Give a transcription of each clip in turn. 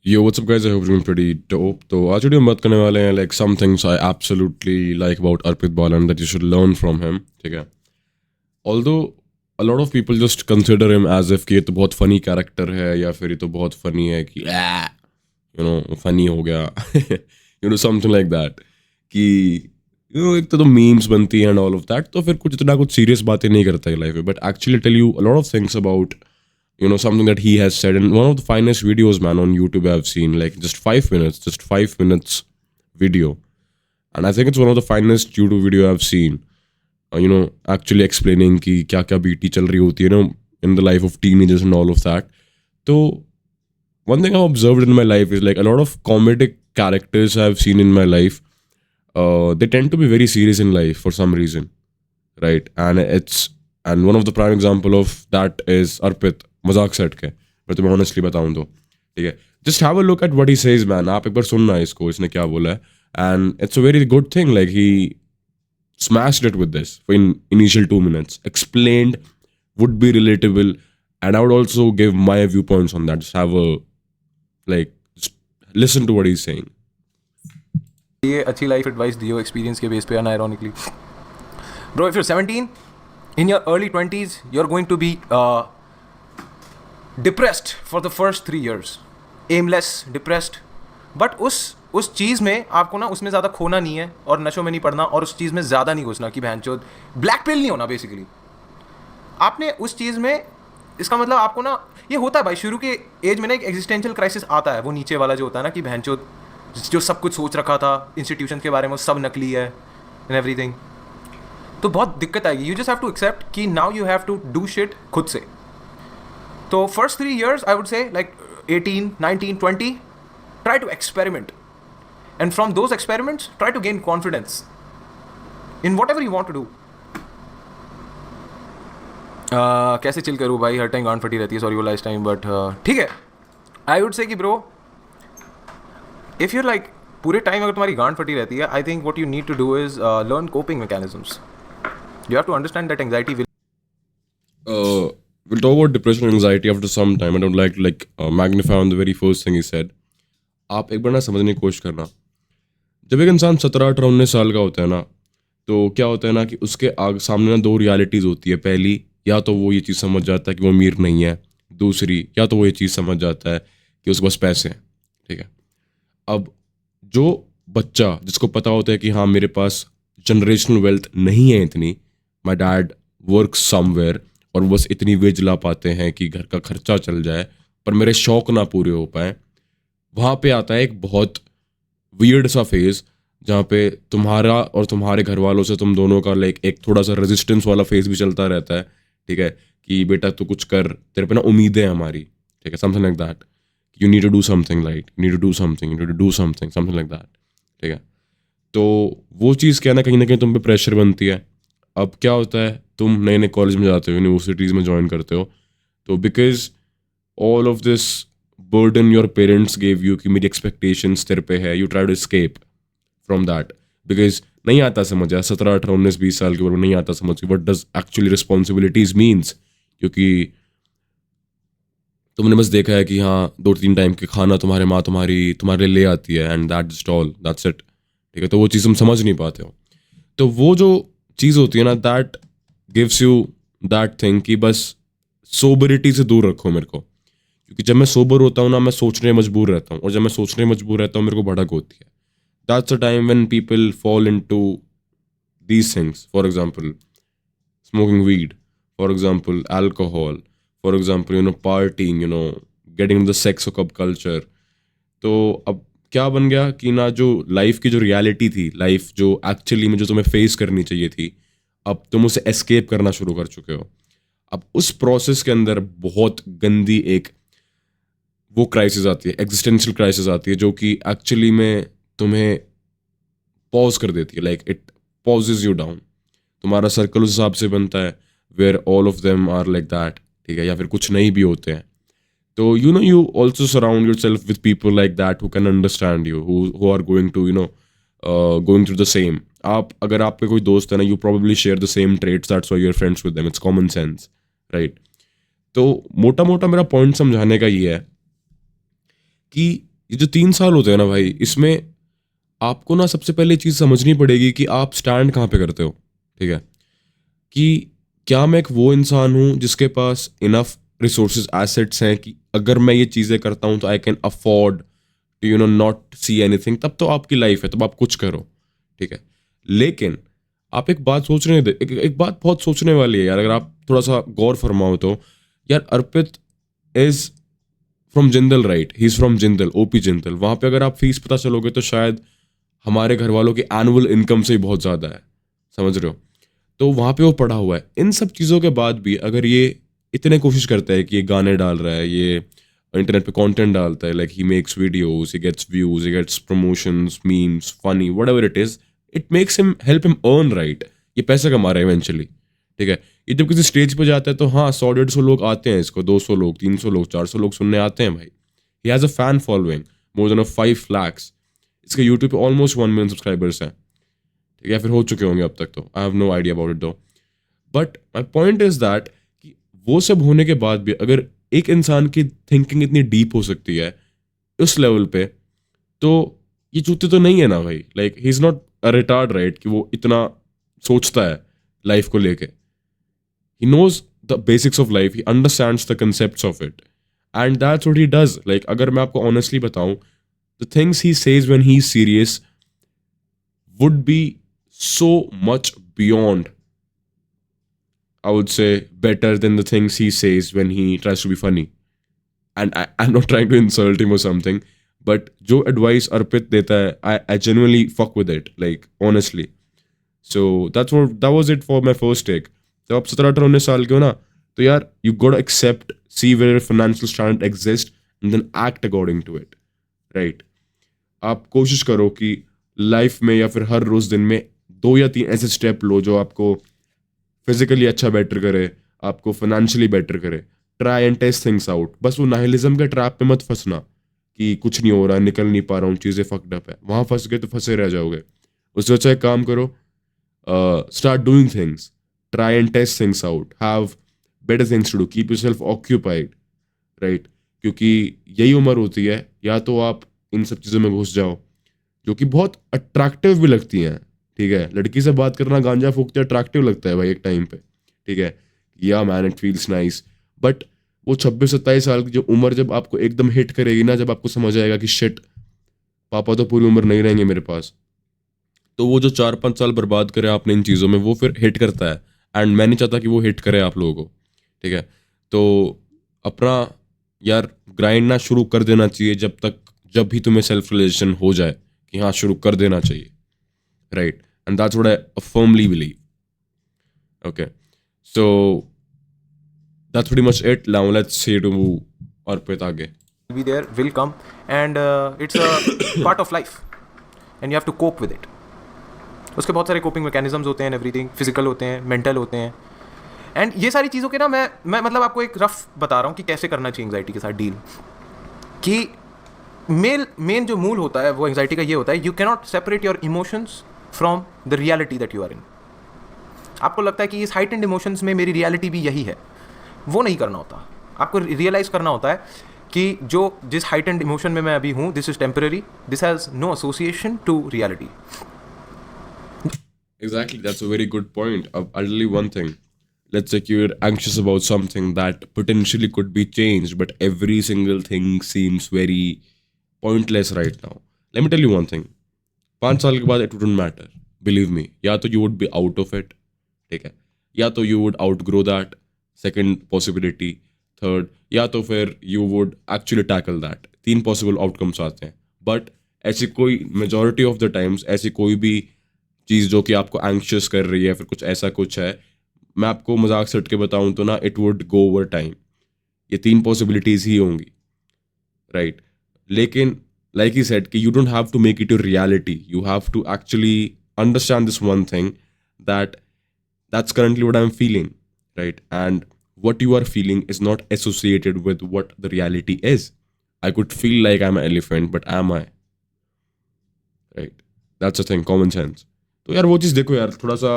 Yo, what's up, guys? I hope you're doing pretty dope. तो आज video में बात करने वाले हैं like some things I absolutely like about Arpit Balan that you should learn from him. ठीक है. Although a lot of people just consider him as if कि ये तो बहुत funny character है या फिर ये तो बहुत funny है कि funny हो गया something like that कि एक तो memes बनती हैं and all of that तो फिर कुछ इतना कुछ serious बातें नहीं करता है life में. But actually tell you a lot of things about something that he has said, and one of the finest videos, man, on YouTube I've seen, like just 5 minutes video, and I think it's one of the finest YouTube video I've seen, actually explaining ki kya BT chal rahi hoti hai, in the life of teenagers and all of that. So one thing I've observed in my life is like a lot of comedic characters I've seen in my life, they tend to be very serious in life for some reason, right? And one of the prime example of that is Arpit. मजाक set के मैं तुम्हें honestly बताऊं तो ठीक है. Just have a look at what he says man. आप एक बार सुनना इसको, इसने क्या बोला है. And it's a very good thing. Like he smashed it with this in initial 2 minutes, explained, would be relatable, and I would also give my viewpoints on that. Just have a just listen to what he's saying. ये अच्छी life advice दियो experience के base पे अनआयरॉनिकली. Bro, if you're 17, in your early 20s, you're going to be depressed for the first 3 years. Aimless, depressed. But उस चीज़ में आपको ना उसमें ज़्यादा खोना नहीं है और नशों में नहीं पड़ना और उस चीज़ में ज़्यादा नहीं घुसना कि बहनचोद ब्लैक पिल नहीं होना. बेसिकली आपने उस चीज़ में, इसका मतलब आपको ना ये होता है भाई शुरू के एज में ना एक एग्जिस्टेंशियल क्राइसिस आता है. वो नीचे वाला जो होता है ना कि बहनचोद जो सब कुछ सोच रखा था इंस्टीट्यूशन के बारे में सब नकली है एंड एवरीथिंग. तो बहुत दिक्कत आएगी. You just have to accept कि now you have to do shit खुद से. तो first 3 years I would say like 18, 19, 20 try to experiment, and from those experiments try to gain confidence in whatever you want to do. कैसे chill करूँ भाई, हर time गांड फटी रहती है. सॉरी वो लास्ट टाइम, बट ठीक है. आई वुड से कि ब्रो इफ़ यूर लाइक पूरे टाइम अगर तुम्हारी गांड फटी रहती है, I think what you need to do is learn coping mechanisms. You have to understand that anxiety will We'll talk about depression and anxiety after some time. I don't like magnify on the very first thing he said. आप एक बार ना समझने की कोशिश करना. जब एक इंसान 17, 18, 19 साल का होता है ना, तो क्या होता है ना कि उसके सामने ना 2 रियलिटीज़ होती है. पहली, या तो वो ये चीज़ समझ जाता है कि वो अमीर नहीं है. दूसरी, या तो वो ये चीज़ समझ जाता है कि उसके पास पैसे हैं. ठीक है. अब जो बच्चा जिसको पता होता है कि हाँ मेरे पास जनरेशनल वेल्थ नहीं है इतनी, माई डैड वर्क समवेयर और बस इतनी वेज ला पाते हैं कि घर का खर्चा चल जाए पर मेरे शौक ना पूरे हो पाए, वहाँ पे आता है एक बहुत वियर्ड सा फेज़ जहाँ पे तुम्हारा और तुम्हारे घर वालों से तुम दोनों का लाइक एक थोड़ा सा रेजिस्टेंस वाला फेज़ भी चलता रहता है. ठीक है कि बेटा तू कुछ कर, तेरे पे ना उम्मीदें हैं हमारी. ठीक है, something like that. You need to do something, like you need to do something, you need to do something, something like that. ठीक है. तो वो चीज़ क्या ना कहीं ना कहीं तुम पे प्रेशर बनती है. अब क्या होता है, तुम नए नए कॉलेज में जाते हो, यूनिवर्सिटीज़ में ज्वाइन करते हो, तो because all of this burden your parents gave you कि मेरी expectations तेरे पे है, you try to escape from that because नहीं आता समझ. 17, 18, 19, 20 साल के ऊपर नहीं आता समझ what does actually responsibilities means, क्योंकि तुमने बस देखा है कि हाँ 2-3 टाइम के खाना तुम्हारे माँ तुम्हारे ले आती है and that's all, that's it. ठीक है, तो वो चीज़ तुम समझ नहीं पाते हो. तो वो जो चीज़ होती है ना, that gives you that thing कि बस सोबरिटी से दूर रखो मेरे को. क्योंकि जब मैं सोबर होता हूँ ना, मैं सोचने मजबूर रहता हूँ, और जब मैं सोचने मजबूर रहता हूँ मेरे को भड़क होती है. That's a time when people fall into these things. For example smoking weed, for example alcohol, for example partying, getting the sex club culture. तो अब क्या बन गया कि ना जो लाइफ की जो रियलिटी थी, लाइफ जो एक्चुअली में जो तुम्हें फेस करनी चाहिए थी, अब तुम उसे एस्केप करना शुरू कर चुके हो. अब उस प्रोसेस के अंदर बहुत गंदी एक वो क्राइसिस आती है, एग्जिस्टेंशियल क्राइसिस आती है, जो कि एक्चुअली में तुम्हें पॉज कर देती है. Like it pauses you down. तुम्हारा सर्कल उस हिसाब से बनता है where all of them are like that. ठीक है, या फिर कुछ नहीं भी होते हैं. तो you also surround yourself with people like that who can understand you, who are going to going through the same. अगर आपके कोई दोस्त है ना, you probably share the same traits, that's why you are friends with them. It's common sense, right. तो मोटा मोटा मेरा पॉइंट समझाने का ये है कि ये जो 3 साल होते हैं ना भाई, इसमें आपको ना सबसे पहले चीज़ समझनी पड़ेगी कि आप स्टैंड कहाँ पे करते हो, ठीक है? कि क्या मैं एक वो इंसान हूँ जिसके पास इनफ रिसोर्सेज एसेट्स हैं कि अगर मैं ये चीज़ें करता हूँ तो I can afford to not see anything, तब तो आपकी लाइफ है, तब आप कुछ करो, ठीक है? लेकिन आप एक बात सोचने दे, एक बात बहुत सोचने वाली है यार, अगर आप थोड़ा सा गौर फरमाओ तो। यार Arpit is from Jindal, right? He is from Jindal, OP Jindal. वहाँ पे अगर आप फीस पता चलोगे तो शायद हमारे घर वालों की एनुअल इनकम से ही बहुत ज़्यादा है, समझ रहे हो? तो वहाँ पे वो पढ़ा हुआ है। इन सब चीज़ों के बाद भी अगर ये इतने कोशिश करता है कि ये गाने डाल रहा है, ये इंटरनेट पे कंटेंट डालता है, like he makes videos, he gets views, he gets promotions, memes, funny, whatever it is, it makes him, help him earn, right? ये पैसा कमा रहा है इवेंचुअली, ठीक है? ये जब किसी स्टेज पे जाता है तो हाँ, 100-150 लोग आते हैं इसको, 200 लोग, 300 लोग, 400 लोग सुनने आते हैं भाई। He has a fan following more than 5 lakhs। इसके यूट्यूब पे ऑलमोस्ट 1 million सब्सक्राइबर्स हैं, ठीक है? फिर हो चुके होंगे अब तक तो, I have no idea about it though. But my point is that कि वो सब होने के बाद भी अगर एक इंसान की थिंकिंग इतनी डीप हो सकती है उस लेवल पे, तो ये चूते तो नहीं है ना भाई। Like he is not a retard, right? कि वो इतना सोचता है लाइफ को लेके। He knows the basics of life, he understands the concepts of it, and that's what he does. Like अगर मैं आपको ऑनेस्टली बताऊं, the things he says when he is serious would be so much beyond, I would say, better than the things he says when he tries to be funny. And I'm not trying to insult him or something, but जो advice अर्पित देता है, I genuinely fuck with it, like honestly. So that was it for my first take. जब आप 17-18-19 साल के हो ना, तो यार you gotta accept, see where financial standard exists, and then act according to it, right? आप कोशिश करो कि लाइफ में या फिर हर रोज दिन में 2 या 3 ऐसे स्टेप लो जो आपको फिजिकली अच्छा बेटर करे, आपको फाइनेंशियली बेटर करे। Try and test things out. बस वो नाहिलिज्म के ट्रैप पे मत फंसना कि कुछ नहीं हो रहा, निकल नहीं पा रहा हूँ, चीज़ें फक्ड अप है। वहाँ फंस गए तो फंसे रह जाओगे। उससे अच्छा एक काम करो, start doing things, try and test things out, have better things to do, keep yourself occupied, right? क्योंकि यही उम्र होती है, या तो आप इन सब चीज़ों में घुस जाओ जो कि बहुत अट्रैक्टिव भी लगती हैं, ठीक है? लड़की से बात करना, गांजा फूकते अट्रैक्टिव लगता है भाई एक टाइम पे, ठीक है? या man, it feels nice. But वो 26-27 साल की जो उम्र जब आपको एकदम हिट करेगी ना, जब आपको समझ आएगा कि शिट, पापा तो पूरी उम्र नहीं रहेंगे मेरे पास, तो वो जो 4-5 साल बर्बाद करे आपने इन चीज़ों में, वो फिर हिट करता है। एंड मैं नहीं चाहता कि वो हिट करे आप लोगों को, ठीक है? तो अपना यार ग्राइंड ना शुरू कर देना चाहिए जब भी तुम्हें सेल्फ रियलाइजेशन हो जाए कि हाँ, शुरू कर देना चाहिए, right? And that's what I firmly believe. Okay, so that's pretty much it. Now let's see to Arpit आगे। Be there, will come, and it's a part of life, and you have to cope with it. उसके बहुत सारे coping mechanisms होते हैं, everything physical होते हैं, mental होते हैं, एंड ये सारी चीज़ों के ना मैं मतलब आपको एक रफ बता रहा हूँ कि कैसे करना चाहिए एंग्जाइटी के साथ डील। कि मेन जो मूल होता है वो एंग्जाइटी का ये होता है, you cannot separate your emotions from the reality that you are in. आपको लगता है कि इस हाइटेंड इमोशंस में मेरी रियलिटी भी यही है, वो नहीं करना होता। आपको रियलाइज़ करना होता है कि जिस हाइटेंड इमोशन में मैं अभी हूँ, this is temporary, this has no association to reality. Exactly, that's a very good point. I'll tell you one thing. Let's say you're anxious about something that potentially could be changed, but every single thing seems very pointless right now. Let me tell you one thing. 5 साल के बाद it wouldn't matter. Believe me. या तो you would be out of it, ठीक है? या तो you would outgrow that. Second possibility. Third, या तो फिर you would actually tackle that. 3 possible outcomes आते हैं. But ऐसी कोई majority of the times ऐसी कोई भी चीज़ जो कि आपको एंक्शियस कर रही है, फिर कुछ ऐसा कुछ है, मैं आपको मजाक से हट के बताऊँ तो ना, it would go over time. ये 3 पॉसिबिलिटीज़ ही होंगी, राइट? लेकिन लाइक ही सेड कि you don't have to make it your reality, you have to actually understand this one thing, that's currently what I am feeling, right? And what you are feeling is not associated with what the reality is. I could feel like I'm an elephant, but am I? Right? That's the thing, common sense. तो यार वो चीज़ देखो यार, थोड़ा सा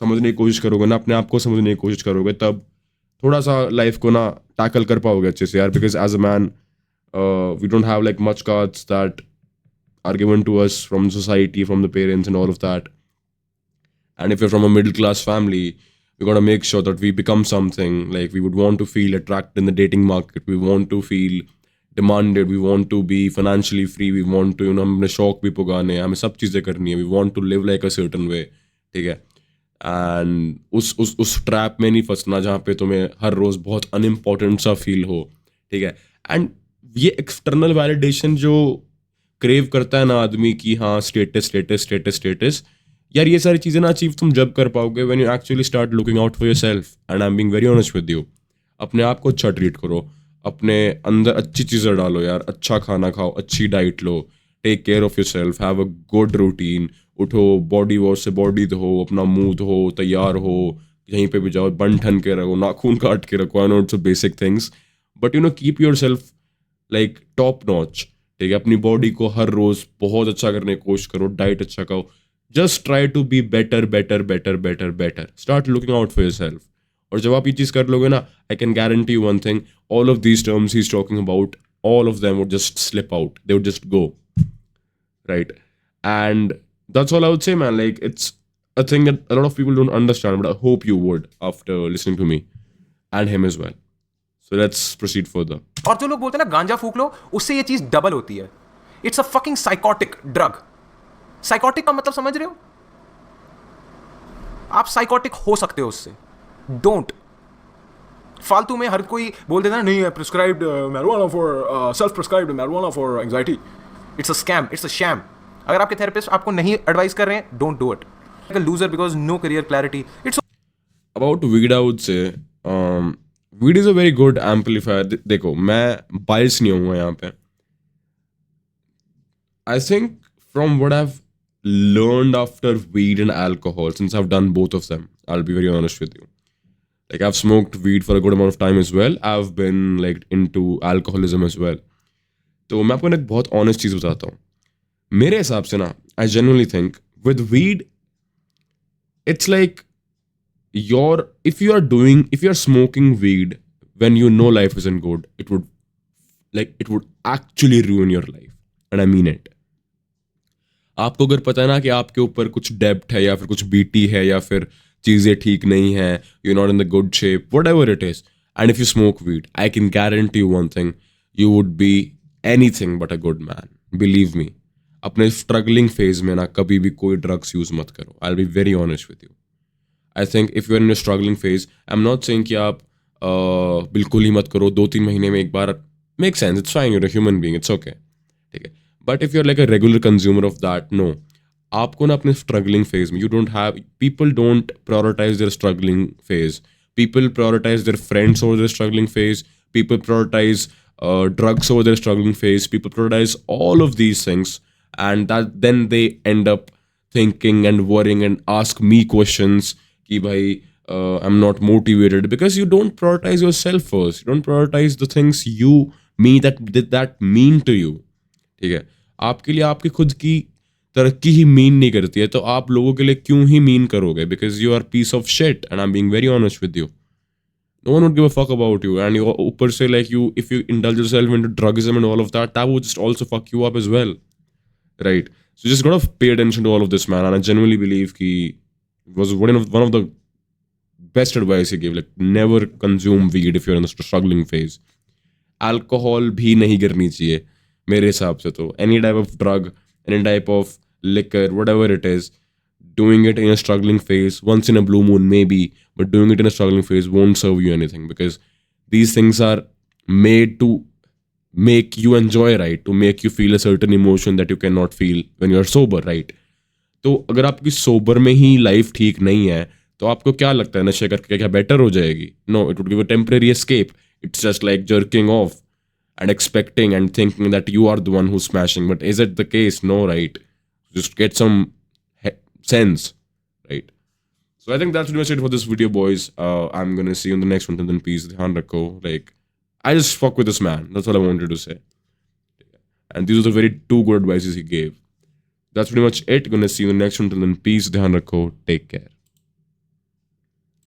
समझने की कोशिश करोगे ना, अपने आप को समझने की कोशिश करोगे, तब थोड़ा सा लाइफ को ना टैकल कर पाओगे अच्छे से यार। Because as a man We don't have like much cards that are given to us from society, from the parents, and all of that. And if you're from a middle class family, we got to make sure that we become something. Like, we would want to feel attracted in the dating market. We want to feel demanded. We want to be financially free. We want to, हमने शौक भी पुगाने हैं, हमें सब चीज़ें करनी है. We want to live like a certain way. ठीक है. एंड उस ट्रैप में नहीं फंसना जहाँ पे तुम्हें हर रोज़ बहुत अनइम्पॉर्टेंट सा फील हो. ठीक है. एंड ये एक्सटर्नल वैलिडेशन जो क्रेव करता है ना आदमी की, हाँ स्टेटस स्टेटस स्टेटस स्टेटस, यार ये सारी चीज़ें ना अचीव तुम जब कर पाओगे when you actually start looking out for yourself. And I am being very honest with you. अपने आप को अच्छा ट्रीट करो, अपने अंदर अच्छी चीज़ें डालो यार, अच्छा खाना खाओ, अच्छी डाइट लो, take care of yourself, have a good routine. उठो, बॉडी वॉश से बॉडी धो, अपना मुंह धो, तैयार हो, कहीं पे भी जाओ बन ठन के रखो, नाखून काट के रखो. I know it's basic things, but keep your self like top notch. ठीक है. अपनी बॉडी को हर रोज बहुत अच्छा करने की कोशिश करो, डाइट अच्छा खाओ. Just try to be better better better better better. Start looking out for yourself. और जब आप ये चीज़ कर लोगे ना, I can guarantee you one thing, all of these terms he is talking about, all of them would just slip out. They would just go. Right. And that's all I would say, man. Like, it's a thing that a lot of people don't understand, but I hope you would after listening to me and him as well. So let's proceed further. और जो लोग बोलते हैं ना गांजा फूक लो, उससे ये चीज डबल होती है. It's a fucking psychotic drug. Psychotic का मतलब समझ रहे हो? आप साइकोटिक हो सकते हो उससे. डोंट. फालतू में हर कोई बोल देता है नहीं है prescribed marijuana for self prescribed marijuana for anxiety. It's a scam, it's a sham. अगर आपके थेरेपिस्ट आपको नहीं एडवाइस कर रहे हैं, don't do it. Like a loser because no career clarity. It's About weed, I would say, weed is a very good amplifier. देखो, मैं bias नहीं हूँ यहाँ पे. I think from what I've learned after weed and alcohol, since I've done both of them, I'll be very honest with you. Like, I've smoked weed for a good amount of time as well. I've been like into alcoholism as well. तो मैं आपको ना एक बहुत honest चीज़ बताता हूँ. मेरे हिसाब से ना, I genuinely think with weed, it's like if you're smoking weed when you know life isn't good, it would actually ruin your life. And I mean it. आपको अगर पता है ना कि आपके ऊपर कुछ डेब्ट है या फिर कुछ बीटी है या फिर चीज़ें ठीक नहीं है, you're not in the good shape, whatever it is, and if you smoke weed, I can guarantee you one thing, you would be anything but a good man. Believe me. अपने struggling phase में ना कभी भी कोई drugs use मत करो. I'll be very honest with you. I think if you're in a struggling phase, I'm not saying कि आप बिल्कुल ही मत करो, 2-3 महीने में एक बार, make sense, it's fine, you're a human being, it's okay. ठीक है. But if you're like a regular consumer of that, no. आपको ना अपने struggling phase में, people don't prioritize their struggling phase. People prioritize their friends over their struggling phase. People prioritize drugs over their struggling phase. People prioritize all of these things. And then they end up thinking and worrying and ask me questions कि भाई, I'm not motivated, because you don't prioritize yourself first. You don't prioritize the things that mean to you. ठीक है. आपके लिए आपकी खुद की तरक्की ही मीन नहीं करती है, तो आप लोगों के लिए क्यों ही मीन करोगे? Because you are piece of shit and I am being very honest with you. No one would give a fuck about you, and you ऊपर से like if you indulge yourself into drugism and all of that would just also fuck you up as well, right? So just gotta pay attention to all of this, man. And I genuinely believe कि it was one of the best advice he gave. Like, never consume weed if you're in the struggling phase. Alcohol भी नहीं करनी चाहिए मेरे हिसाब से. तो any type of drug, any type of liquor, whatever it is, doing it in a struggling phase, once in a blue moon maybe, but doing it in a struggling phase won't serve you anything, because these things are made to make you enjoy, right? To make you feel a certain emotion that you cannot feel when you're sober, right? तो अगर आपकी sober में ही life ठीक नहीं है, तो आपको क्या लगता है नशे करके क्या बेटर हो जाएगी? No, it would give a temporary escape. It's just like jerking off and expecting and thinking that you are the one who's smashing. But is it the case? No, right? Just get some sense, right? So I think that's pretty much it for this video, boys. I'm gonna see you in the next one. Till then, peace. Dhyan rakho. Like, I just fuck with this man. That's all I wanted to say. And these are the very two good advices he gave. That's pretty much it. Gonna see you in the next one. Till then, peace. Dhyan rakho. Take care.